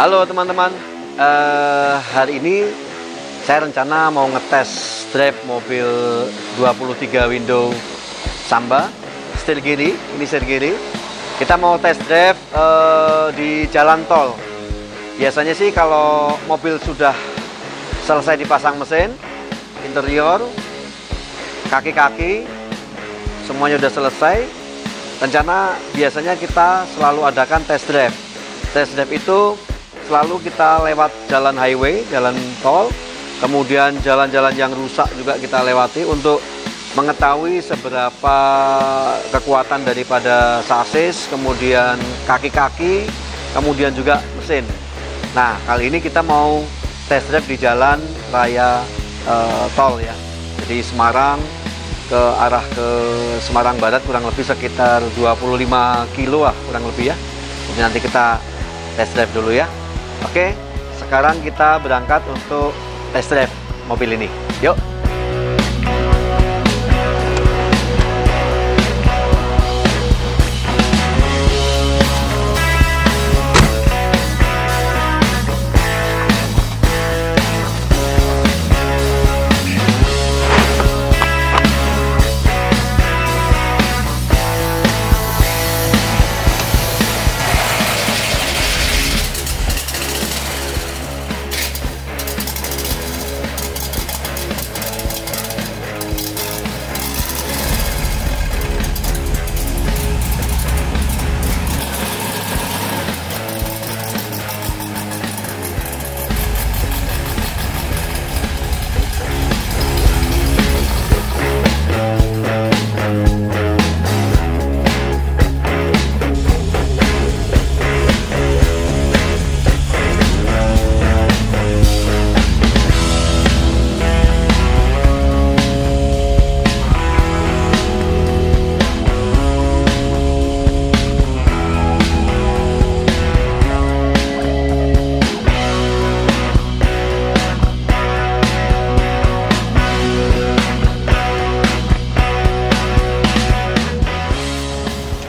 Halo teman-teman, hari ini saya rencana mau ngetes drive mobil 23 window Samba setir kiri. Ini setir kiri. Kita mau tes drive di jalan tol. Biasanya sih kalau mobil sudah selesai dipasang mesin, interior, kaki-kaki semuanya udah selesai, rencana biasanya kita selalu adakan test drive. Test drive itu selalu kita lewat jalan highway, jalan tol, kemudian jalan-jalan yang rusak juga kita lewati untuk mengetahui seberapa kekuatan daripada sasis, kemudian kaki-kaki, kemudian juga mesin. Nah, kali ini kita mau test drive di jalan raya tol ya. Jadi Semarang ke arah ke Semarang Barat kurang lebih sekitar 25 kilo lah kurang lebih ya. Jadi nanti kita test drive dulu ya. Oke, sekarang kita berangkat untuk test drive mobil ini. Yuk.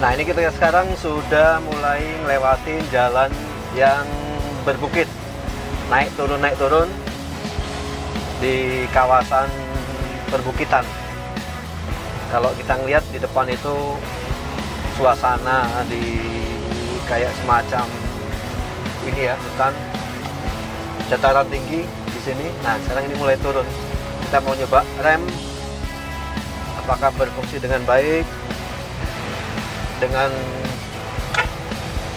Nah, ini kita sekarang sudah mulai ngelewatin jalan yang berbukit, naik turun di kawasan perbukitan. Kalau kita ngelihat di depan itu suasana di kayak semacam ini ya, hutan, dataran tinggi di sini. Nah, sekarang ini mulai turun. Kita mau nyoba rem, apakah berfungsi dengan baik. Dengan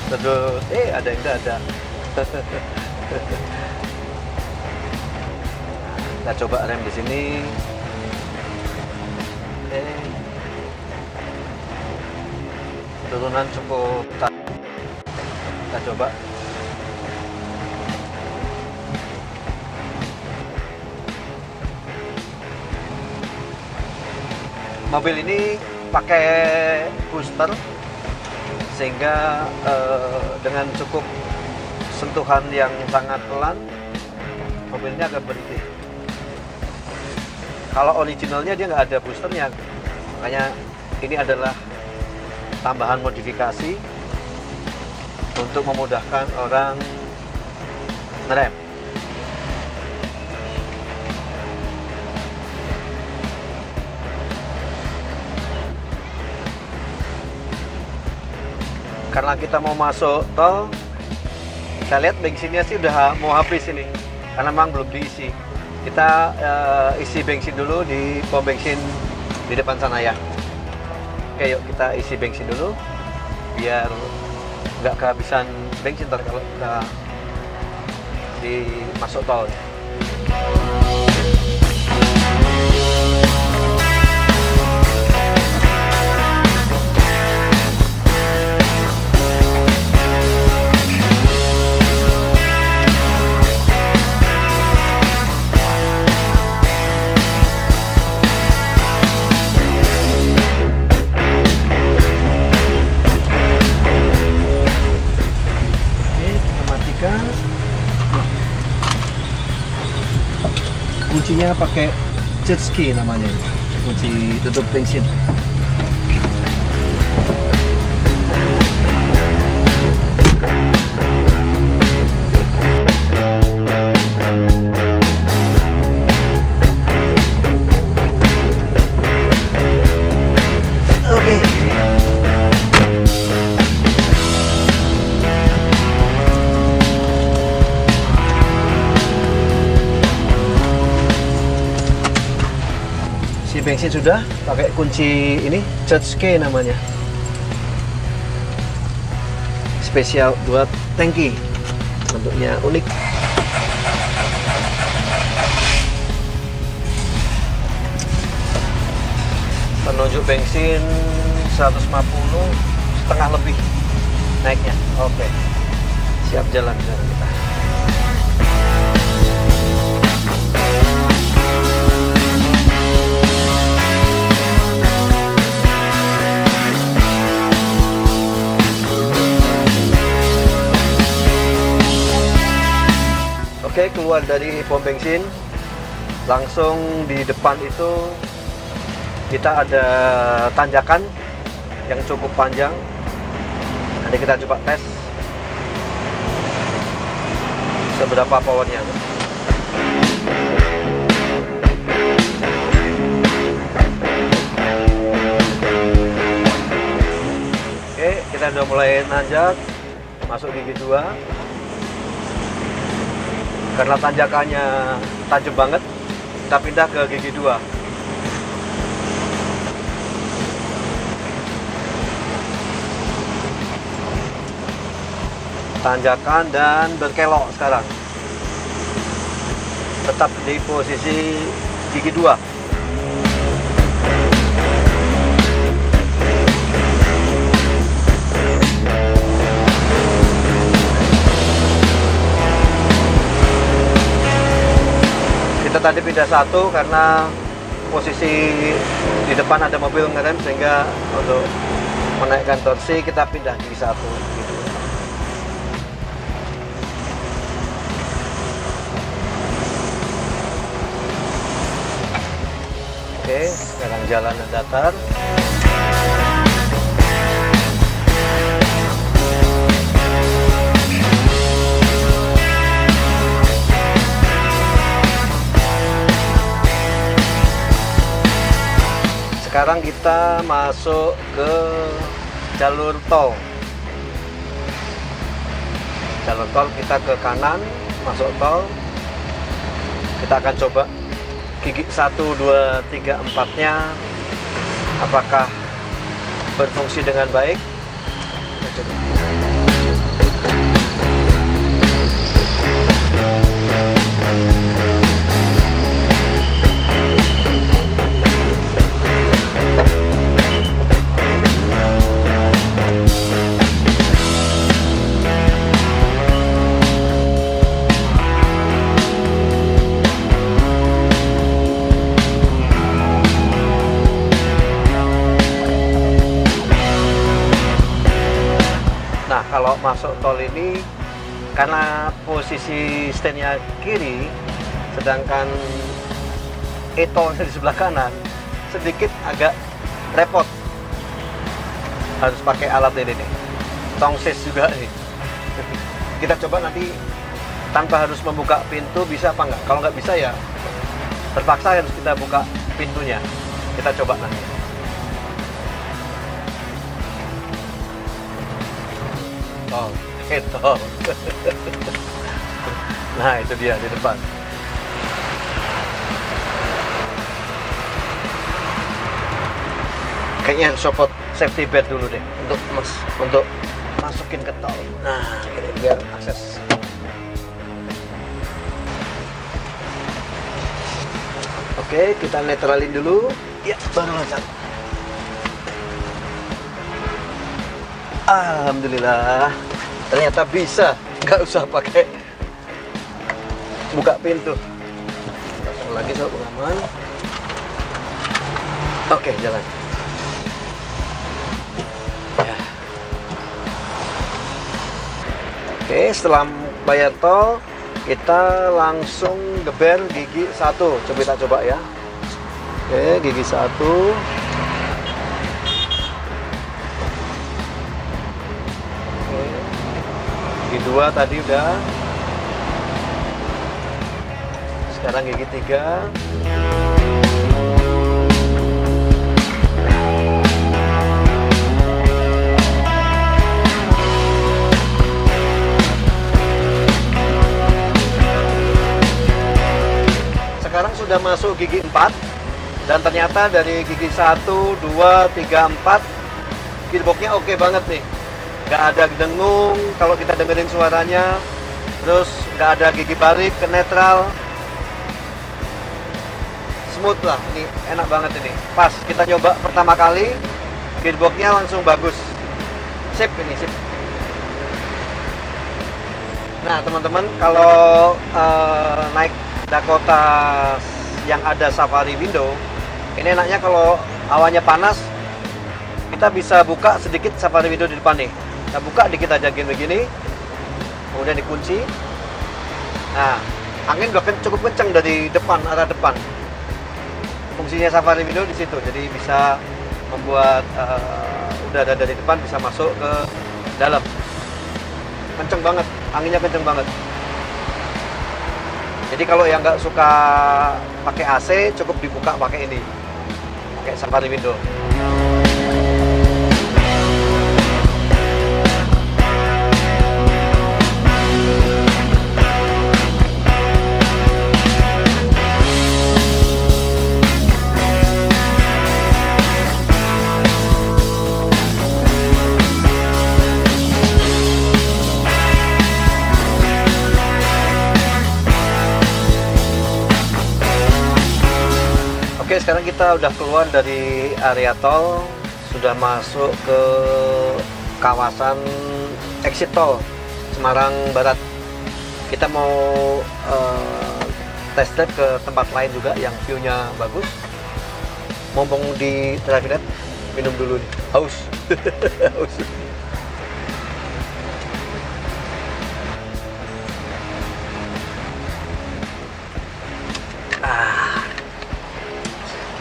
sedot, ada yang tidak ada. Kita coba rem di sini. Turunan cukup tak. Kita coba. Mobil ini pakai booster, sehingga dengan cukup sentuhan yang sangat pelan mobilnya akan berhenti. Kalau originalnya dia nggak ada boosternya, makanya ini adalah tambahan modifikasi untuk memudahkan orang ngerem. Karena kita mau masuk tol, kita lihat bensinnya sih udah mau habis ini, karena memang belum diisi. Kita isi bensin dulu di pom bensin di depan sana ya. Oke, yuk kita isi bensin dulu, biar nggak kehabisan bensin ntar kalau kita di masuk tol. Kuncinya pakai jet ski namanya, kunci tutup bensin. Isi bensin sudah, pakai kunci ini, Judge Key namanya. Spesial buat tangki. Bentuknya unik. Penunjuk bensin 150, setengah lebih naiknya. Oke. Siap jalan sekarang kita. Oke, keluar dari pom bensin, langsung di depan itu kita ada tanjakan yang cukup panjang. Nanti kita coba tes seberapa powernya. Oke, kita udah mulai nanjak, masuk gigi 2. Karena tanjakannya tajam banget, kita pindah ke gigi 2. Tanjakan dan berkelok sekarang. Tetap di posisi gigi 2. Kita tadi pindah 1 karena posisi di depan ada mobil ngerem, sehingga untuk menaikkan torsi kita pindah gigi 1 gitu. Oke, sekarang jalan dan datar. Sekarang kita masuk ke jalur tol. Jalur tol, kita ke kanan, masuk tol. Kita akan coba gigi 1, 2, 3, 4-nya apakah berfungsi dengan baik. Kita coba. Nah, kalau masuk tol ini, karena posisi stand-nya kiri, sedangkan e-tol di sebelah kanan, sedikit agak repot. Harus pakai alat ini nih, tongsis juga nih. Kita coba nanti tanpa harus membuka pintu, bisa apa enggak? Kalau nggak bisa ya terpaksa harus kita buka pintunya. Kita coba nanti. Oh, itu. Nah, itu dia di depan. Kayaknya harus copot safety belt dulu deh untuk masukin ke tol. Nah, ini biar akses. Oke, kita netralin dulu. Ya, baru lancar. Alhamdulillah, ternyata bisa, nggak usah pakai buka pintu. Langsung lagi soal pengaman. Oke, jalan. Ya. Oke, setelah bayar tol, kita langsung geber gigi 1. Coba kita coba ya. Oke, gigi 1. Gigi 2 tadi udah. Sekarang gigi 3. Sekarang sudah masuk gigi 4. Dan ternyata dari gigi 1, 2, 3, 4 gearboxnya oke banget nih. Nggak ada dengung kalau kita dengerin suaranya. Terus nggak ada gigi balik ke netral. Smooth lah, ini enak banget ini. Pas kita coba pertama kali, gearboxnya langsung bagus. Sip ini, sip. Nah teman-teman, kalau naik Dakota yang ada safari window, ini enaknya kalau awannya panas, kita bisa buka sedikit safari window di depan nih. Kita buka dikit aja begini, kemudian dikunci. Nah, angin udah cukup kencang dari depan, arah depan. Fungsinya safari window di situ, jadi bisa membuat udara dari depan bisa masuk ke dalam. Kenceng banget, anginnya kenceng banget. Jadi kalau yang nggak suka pakai AC, cukup dibuka pakai ini, pakai safari window. Oke, sekarang kita udah keluar dari area tol, sudah masuk ke kawasan exit tol Semarang Barat. Kita mau test drive ke tempat lain juga yang view-nya bagus. Mumpung di traffic light, minum dulu nih, haus. Haus.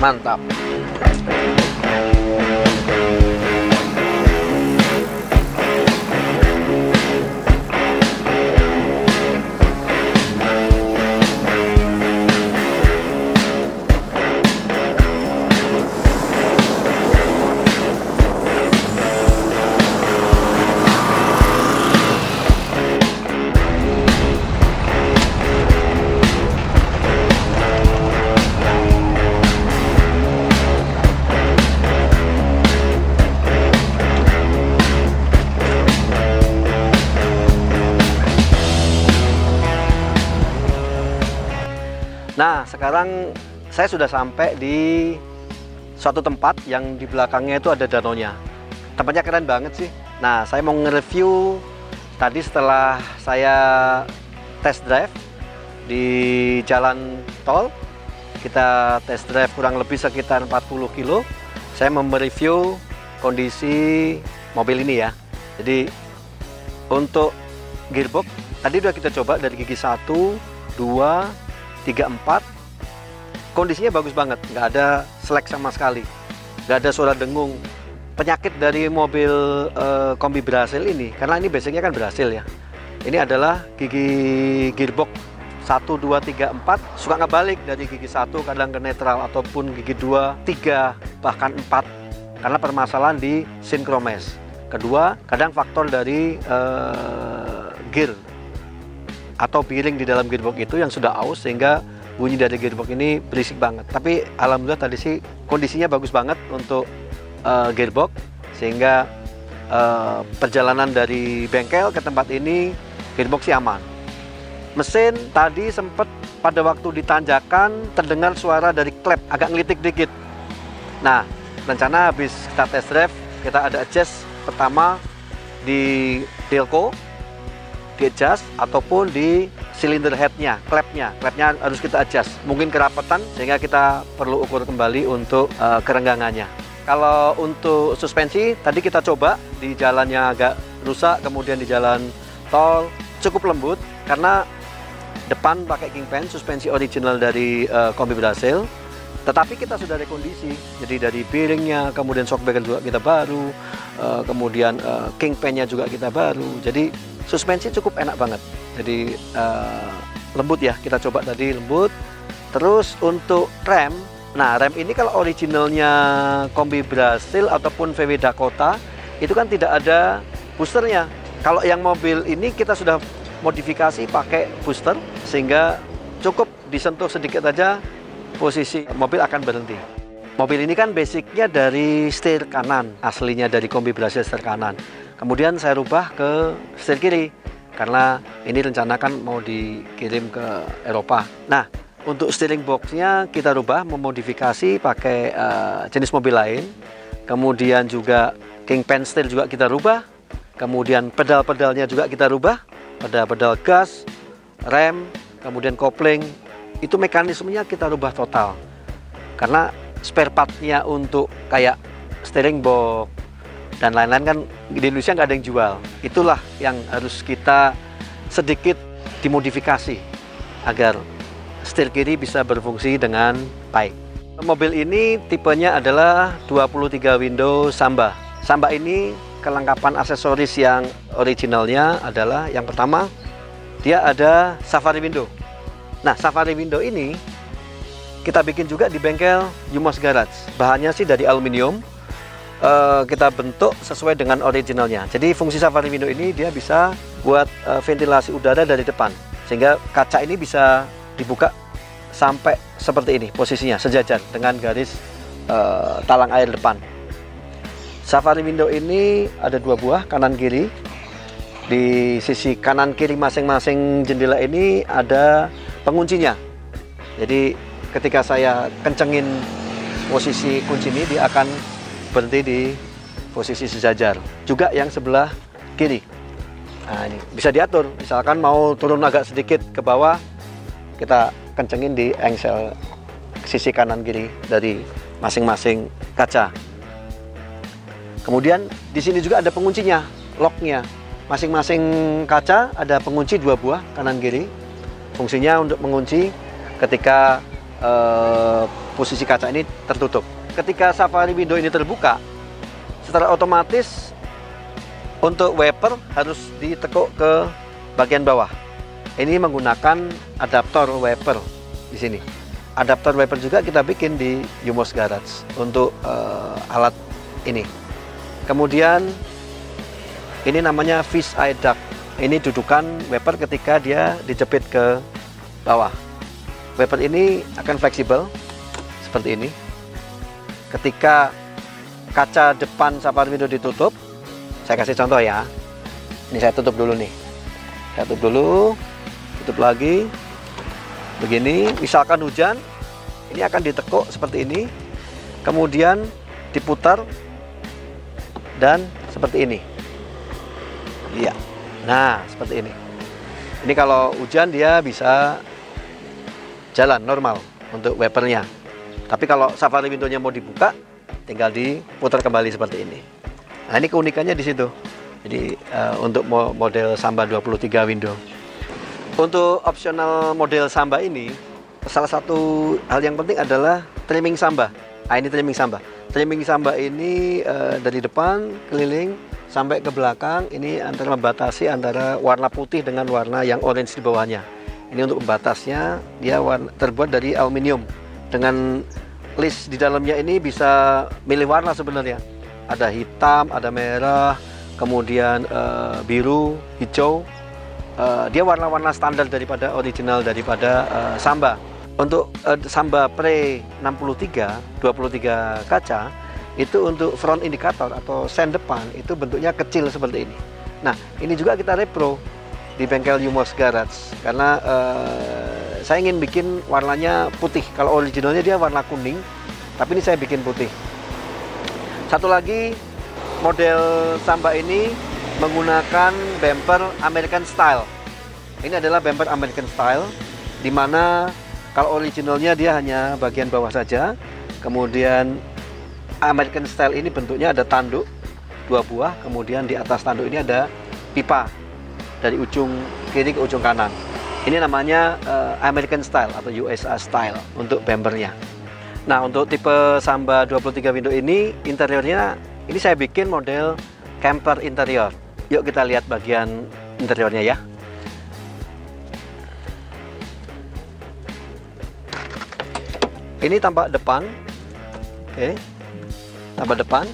Mantap. Nah, sekarang saya sudah sampai di suatu tempat yang di belakangnya itu ada danaunya. Tempatnya keren banget sih. Nah, saya mau nge-review tadi setelah saya test drive di jalan tol. Kita test drive kurang lebih sekitar 40 kilo. Saya mau mereview kondisi mobil ini ya. Jadi untuk gearbox tadi udah kita coba dari gigi 1, 2, 3, 4, kondisinya bagus banget, nggak ada selek sama sekali, nggak ada suara dengung. Penyakit dari mobil kombi Brasil ini, karena ini basicnya kan Brasil ya, ini adalah gigi gearbox 1, 2, 3, 4 suka ngebalik dari gigi 1 kadang ke netral, ataupun gigi 2, 3, bahkan 4 karena permasalahan di synchromess. Kedua, kadang faktor dari gear atau bearing di dalam gearbox itu yang sudah aus sehingga bunyi dari gearbox ini berisik banget. Tapi alhamdulillah tadi sih kondisinya bagus banget untuk gearbox, sehingga perjalanan dari bengkel ke tempat ini gearbox sih aman. Mesin tadi sempat pada waktu ditanjakan terdengar suara dari klep agak ngelitik dikit. Nah, rencana habis kita test drive kita ada adjust pertama di delco, di adjust, ataupun di silinder headnya, klepnya harus kita adjust, mungkin kerapetan sehingga kita perlu ukur kembali untuk kerenggangannya. Kalau untuk suspensi tadi kita coba di jalannya agak rusak, kemudian di jalan tol cukup lembut karena depan pakai kingpin suspensi original dari kombi Brasil, tetapi kita sudah rekondisi, jadi dari bearingnya, kemudian shock breaker juga kita baru, kemudian kingpinnya juga kita baru, jadi suspensi cukup enak banget. Jadi lembut ya, kita coba tadi lembut. Terus untuk rem, nah rem ini kalau originalnya kombi Brasil ataupun VW Dakota itu kan tidak ada boosternya. Kalau yang mobil ini kita sudah modifikasi pakai booster, sehingga cukup disentuh sedikit aja posisi mobil akan berhenti. Mobil ini kan basicnya dari setir kanan, aslinya dari kombi Brasil setir kanan. Kemudian saya rubah ke setir kiri, karena ini rencana kan mau dikirim ke Eropa. Nah, untuk steering boxnya kita rubah, memodifikasi pakai jenis mobil lain. Kemudian juga kingpan steel juga kita rubah. Kemudian pedal-pedalnya juga kita rubah. Pedal gas, rem, kemudian kopling. Itu mekanismenya kita rubah total. Karena spare partnya untuk kayak steering box dan lain-lain kan di Indonesia nggak ada yang jual. Itulah yang harus kita sedikit dimodifikasi agar setir kiri bisa berfungsi dengan baik. Mobil ini tipenya adalah 23 window Samba. Samba ini kelengkapan aksesoris yang originalnya adalah yang pertama, dia ada safari window. Nah, safari window ini kita bikin juga di bengkel Yumos Garage. Bahannya sih dari aluminium. Kita bentuk sesuai dengan originalnya. Jadi fungsi safari window ini dia bisa buat ventilasi udara dari depan, sehingga kaca ini bisa dibuka sampai seperti ini posisinya, sejajar dengan garis talang air depan. Safari window ini ada 2 buah, kanan kiri. Di sisi kanan kiri masing-masing jendela ini ada penguncinya. Jadi ketika saya kencengin posisi kunci ini, dia akan berhenti di posisi sejajar. Juga yang sebelah kiri. Nah, ini bisa diatur. Misalkan mau turun agak sedikit ke bawah, kita kencengin di engsel sisi kanan kiri dari masing-masing kaca. Kemudian di sini juga ada penguncinya, locknya. Masing-masing kaca ada pengunci 2 buah kanan kiri. Fungsinya untuk mengunci ketika posisi kaca ini tertutup. Ketika safari window ini terbuka, secara otomatis untuk wiper harus ditekuk ke bagian bawah. Ini menggunakan adaptor wiper di sini. Adaptor wiper juga kita bikin di Yumos Garage untuk alat ini. Kemudian ini namanya fish eye duct. Ini dudukan wiper ketika dia dijepit ke bawah. Wiper ini akan fleksibel seperti ini. Ketika kaca depan safari window ditutup, saya kasih contoh ya. Ini saya tutup dulu nih. Saya tutup dulu. Tutup lagi begini. Misalkan hujan, ini akan ditekuk seperti ini, kemudian diputar dan seperti ini. Iya. Nah, seperti ini. Ini kalau hujan dia bisa jalan normal untuk wipernya. Tapi kalau safari windownya mau dibuka, tinggal diputar kembali seperti ini. Nah, ini keunikannya di situ. Jadi untuk model Samba 23 window. Untuk opsional model Samba ini, salah satu hal yang penting adalah trimming Samba. Nah, ini trimming Samba. Trimming Samba ini dari depan keliling sampai ke belakang, ini antara membatasi antara warna putih dengan warna yang orange di bawahnya. Ini untuk pembatasnya, dia terbuat dari aluminium. Dengan list di dalamnya ini bisa milih warna sebenarnya. Ada hitam, ada merah, kemudian biru, hijau. Dia warna-warna standar daripada original daripada Samba. Untuk Samba Pre 63, 23 kaca, itu untuk front indikator atau sen depan itu bentuknya kecil seperti ini. Nah, ini juga kita repro di bengkel Yumos Garage karena saya ingin bikin warnanya putih. Kalau originalnya dia warna kuning, tapi ini saya bikin putih. Satu lagi, model Samba ini menggunakan bumper American Style. Ini adalah bumper American Style, di mana kalau originalnya dia hanya bagian bawah saja. Kemudian American Style ini bentuknya ada tanduk 2 buah, kemudian di atas tanduk ini ada pipa dari ujung kiri ke ujung kanan. Ini namanya American Style atau USA Style untuk bumpernya. Nah, untuk tipe Samba 23 window ini, interiornya ini saya bikin model camper interior. Yuk kita lihat bagian interiornya ya. Ini tampak depan. Oke. Tampak depan.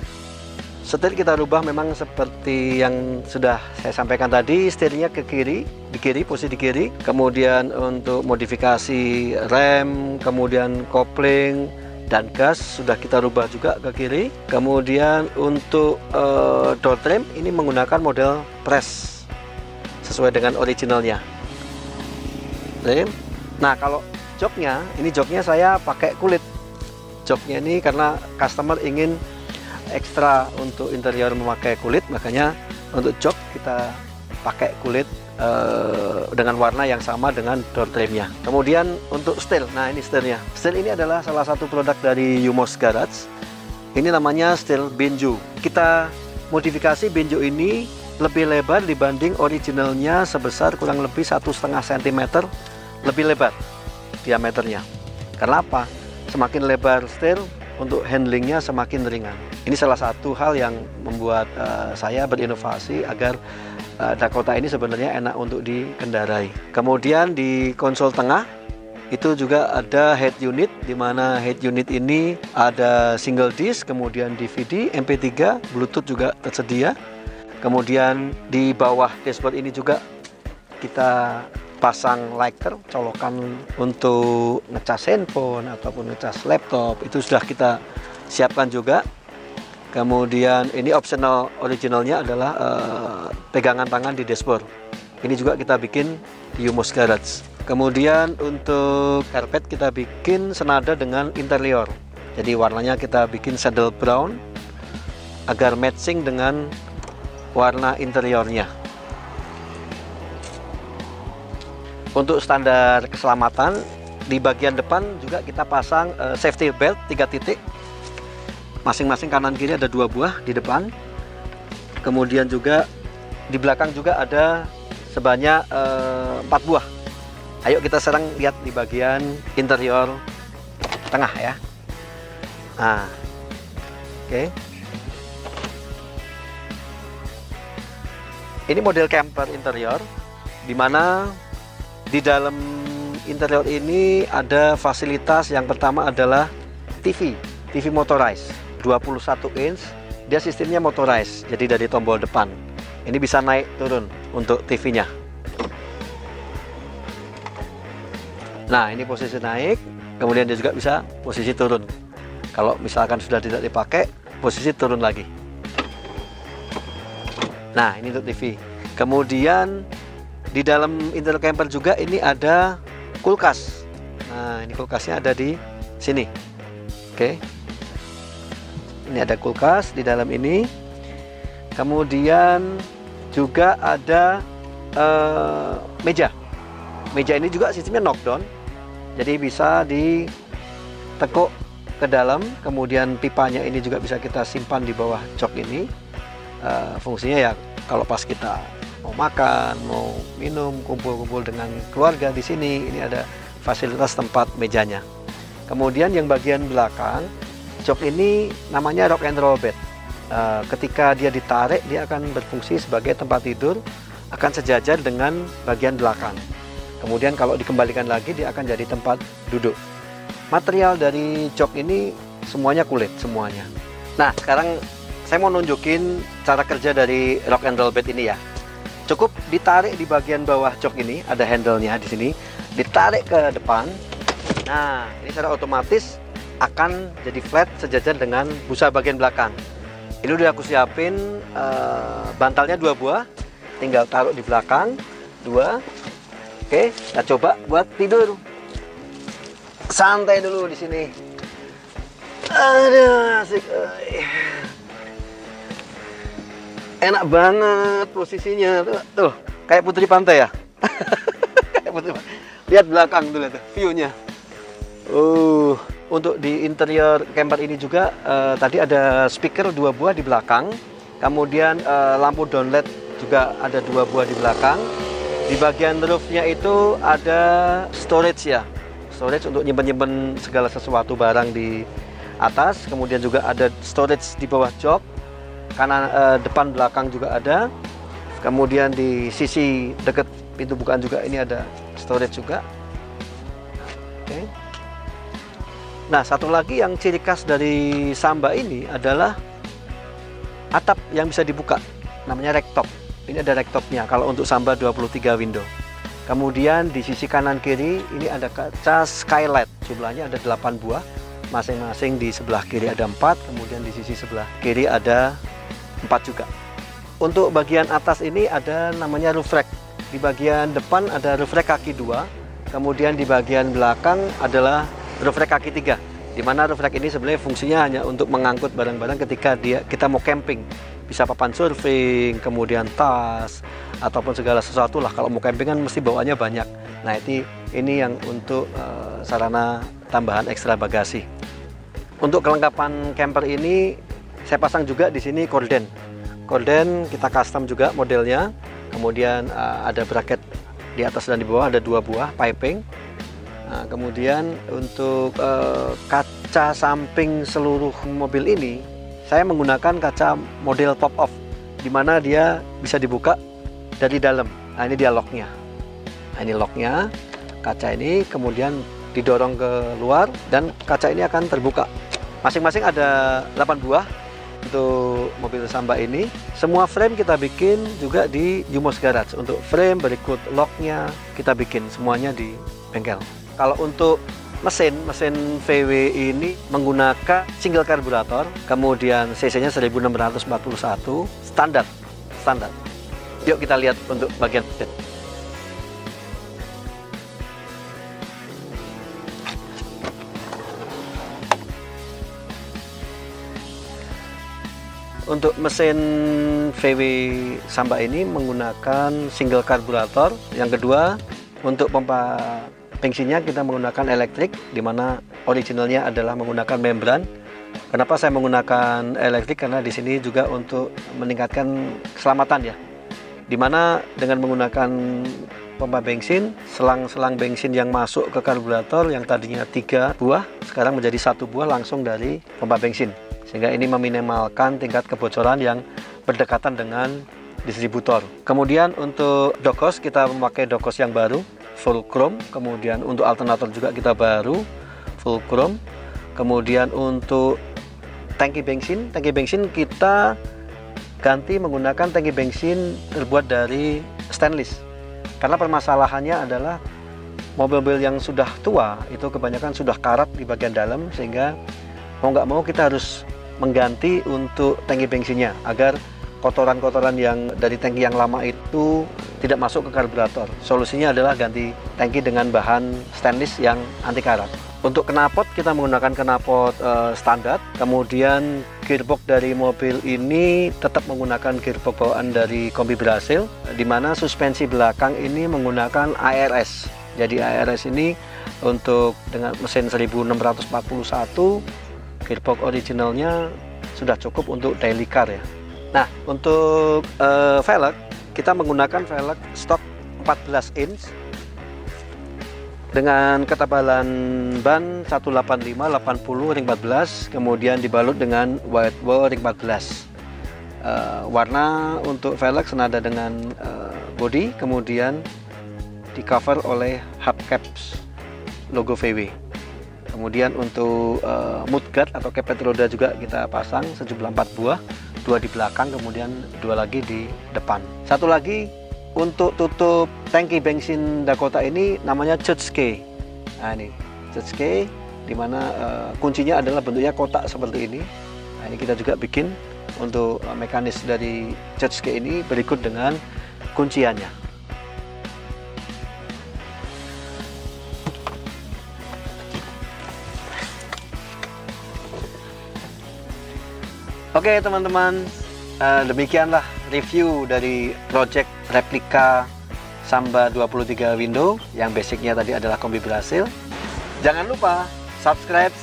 Setir kita rubah memang seperti yang sudah saya sampaikan tadi, setirnya ke kiri, di kiri, posisi di kiri. Kemudian untuk modifikasi rem, kemudian kopling, dan gas sudah kita rubah juga ke kiri. Kemudian untuk door trim ini menggunakan model press sesuai dengan originalnya. Nah, kalau joknya, ini joknya saya pakai kulit. Joknya ini karena customer ingin ekstra untuk interior memakai kulit, makanya untuk jok kita pakai kulit dengan warna yang sama dengan door trimnya. Kemudian untuk steel, nah ini steelnya. Steel ini adalah salah satu produk dari Yumos Garage. Ini namanya steel benjo. Kita modifikasi benjo ini lebih lebar dibanding originalnya sebesar kurang lebih 1,5 cm lebih lebar diameternya. Karena apa? Semakin lebar steel, untuk handlingnya semakin ringan. Ini salah satu hal yang membuat saya berinovasi agar Dakota ini sebenarnya enak untuk dikendarai. Kemudian di konsol tengah itu juga ada head unit, di mana head unit ini ada single disc, kemudian DVD, MP3, Bluetooth juga tersedia. Kemudian di bawah dashboard ini juga kita pasang lighter, colokan untuk ngecas handphone ataupun ngecas laptop, itu sudah kita siapkan juga. Kemudian ini optional, originalnya adalah pegangan tangan di dashboard. Ini juga kita bikin di Yumos Garage. Kemudian untuk karpet kita bikin senada dengan interior. Jadi warnanya kita bikin saddle brown agar matching dengan warna interiornya. Untuk standar keselamatan di bagian depan juga kita pasang safety belt 3 titik. Masing-masing kanan kiri ada 2 buah di depan. Kemudian juga di belakang juga ada sebanyak 4 buah. Ayo kita sekarang lihat di bagian interior tengah ya. Nah, oke. Ini model camper interior, di mana di dalam interior ini ada fasilitas. Yang pertama adalah TV motorized 21 inch. Dia sistemnya motorized, jadi dari tombol depan ini bisa naik turun untuk TV-nya. Nah, ini posisi naik, kemudian dia juga bisa posisi turun. Kalau misalkan sudah tidak dipakai, posisi turun lagi. Nah, ini untuk TV. Kemudian di dalam interior camper juga ini ada kulkas. Nah, ini kulkasnya ada di sini. Oke. Ini ada kulkas di dalam ini. Kemudian juga ada meja. Meja ini juga sistemnya knockdown. Jadi bisa ditekuk ke dalam. Kemudian pipanya ini juga bisa kita simpan di bawah jok ini. Fungsinya ya kalau pas kita mau makan, mau minum, kumpul-kumpul dengan keluarga di sini, ini ada fasilitas tempat mejanya. Kemudian yang bagian belakang, jok ini namanya rock and roll bed. Ketika dia ditarik, dia akan berfungsi sebagai tempat tidur, akan sejajar dengan bagian belakang. Kemudian kalau dikembalikan lagi, dia akan jadi tempat duduk. Material dari jok ini semuanya kulit, semuanya. Nah, sekarang saya mau nunjukin cara kerja dari rock and roll bed ini ya. Cukup ditarik di bagian bawah jok ini, ada handle-nya di sini, ditarik ke depan. Nah, ini secara otomatis akan jadi flat sejajar dengan busa bagian belakang. Ini udah aku siapin bantalnya 2 buah, tinggal taruh di belakang 2. Oke, kita coba buat tidur. Santai dulu di sini. Aduh, asik. Enak banget posisinya tuh, kayak putri pantai ya. Kayak putri pantai. Lihat belakang tuh, lihat view-nya. Untuk di interior camper ini juga tadi ada speaker 2 buah di belakang. Kemudian lampu down LED juga ada 2 buah di belakang. Di bagian roof-nya itu ada storage ya. Storage untuk nyimpen-nyimpen segala sesuatu barang di atas. Kemudian juga ada storage di bawah jok. Kanan, depan belakang juga ada. Kemudian di sisi dekat pintu bukaan juga ini ada storage juga. Oke. Nah, satu lagi yang ciri khas dari Samba ini adalah atap yang bisa dibuka, namanya racktop. Ini ada racktopnya kalau untuk Samba 23 window. Kemudian di sisi kanan kiri ini ada kaca skylight, jumlahnya ada 8 buah. masing-masing di sebelah kiri ada 4, kemudian di sisi sebelah kiri ada 4 juga. Untuk bagian atas ini ada namanya roof rack. Di bagian depan ada roof rack kaki 2, kemudian di bagian belakang adalah roof rack kaki 3. Di mana roof rack ini sebenarnya fungsinya hanya untuk mengangkut barang-barang ketika kita mau camping. Bisa papan surfing, kemudian tas, ataupun segala sesuatu lah. Kalau mau camping kan mesti bawaannya banyak. Nah ini yang untuk sarana tambahan ekstra bagasi. Untuk kelengkapan camper ini saya pasang juga di sini korden. Korden kita custom juga modelnya. Kemudian ada bracket di atas dan di bawah, ada 2 buah piping. Nah, kemudian untuk kaca samping seluruh mobil ini saya menggunakan kaca model pop off, di mana dia bisa dibuka dari dalam. Nah ini dia locknya. Nah ini locknya, kaca ini kemudian didorong ke luar dan kaca ini akan terbuka. Masing-masing ada 8 buah untuk mobil Samba ini. Semua frame kita bikin juga di Jumos Garage. Untuk frame berikut locknya kita bikin semuanya di bengkel. Kalau untuk mesin VW ini menggunakan single karburator, kemudian cc-nya 1641, standar. Yuk kita lihat untuk bagian mesin. Untuk mesin VW Samba ini menggunakan single karburator. Yang kedua, untuk pompa bensinnya kita menggunakan elektrik, di mana originalnya adalah menggunakan membran. Kenapa saya menggunakan elektrik? Karena di sini juga untuk meningkatkan keselamatan ya. Di mana dengan menggunakan pompa bensin, selang-selang bensin yang masuk ke karburator yang tadinya 3 buah, sekarang menjadi 1 buah langsung dari pompa bensin. Sehingga ini meminimalkan tingkat kebocoran yang berdekatan dengan distributor. Kemudian untuk dokos kita memakai dokos yang baru, full chrome. Kemudian untuk alternator juga kita baru, full chrome. Kemudian untuk tangki bensin kita ganti menggunakan tangki bensin terbuat dari stainless. Karena permasalahannya adalah mobil-mobil yang sudah tua itu kebanyakan sudah karat di bagian dalam, sehingga mau nggak mau kita harus mengganti untuk tangki bensinnya agar kotoran-kotoran yang dari tangki yang lama itu tidak masuk ke karburator. Solusinya adalah ganti tangki dengan bahan stainless yang anti karat. Untuk knalpot kita menggunakan knalpot standar. Kemudian gearbox dari mobil ini tetap menggunakan gearbox bawaan dari kombi Brasil, di mana suspensi belakang ini menggunakan ARS. Jadi ARS ini untuk dengan mesin 1641, gearbox originalnya sudah cukup untuk daily car ya. Nah, untuk velg kita menggunakan velg stok 14 inch dengan ketebalan ban 185/80 ring 14, kemudian dibalut dengan white wall ring 14. Warna untuk velg senada dengan body, kemudian di cover oleh hubcaps logo VW. Kemudian untuk mudguard atau kepet roda juga kita pasang sejumlah 4 buah, 2 di belakang, kemudian 2 lagi di depan. Satu lagi untuk tutup tangki bensin Dakota ini namanya Judge Key. Nah ini Judge Key, dimana kuncinya adalah bentuknya kotak seperti ini. Nah ini kita juga bikin untuk mekanis dari Judge Key ini berikut dengan kunciannya. Oke teman-teman, demikianlah review dari project replika Samba 23 window yang basicnya tadi adalah kombi Brasil. Jangan lupa subscribe,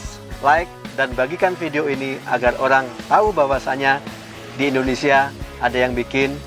like, dan bagikan video ini agar orang tahu bahwasanya di Indonesia ada yang bikin